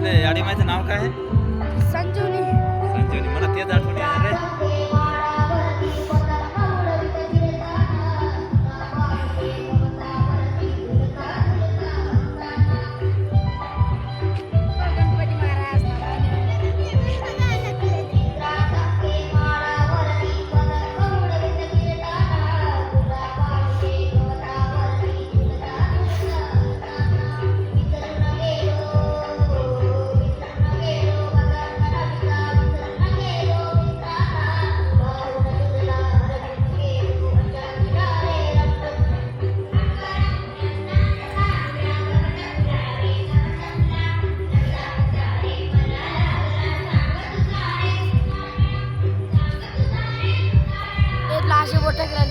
आपल्या याडी माहिती नाव काय आहे? संजीवनी. संजीवनी. मला तेच आठवणी आहे रे. गणपती महाराज. असे बोट करायला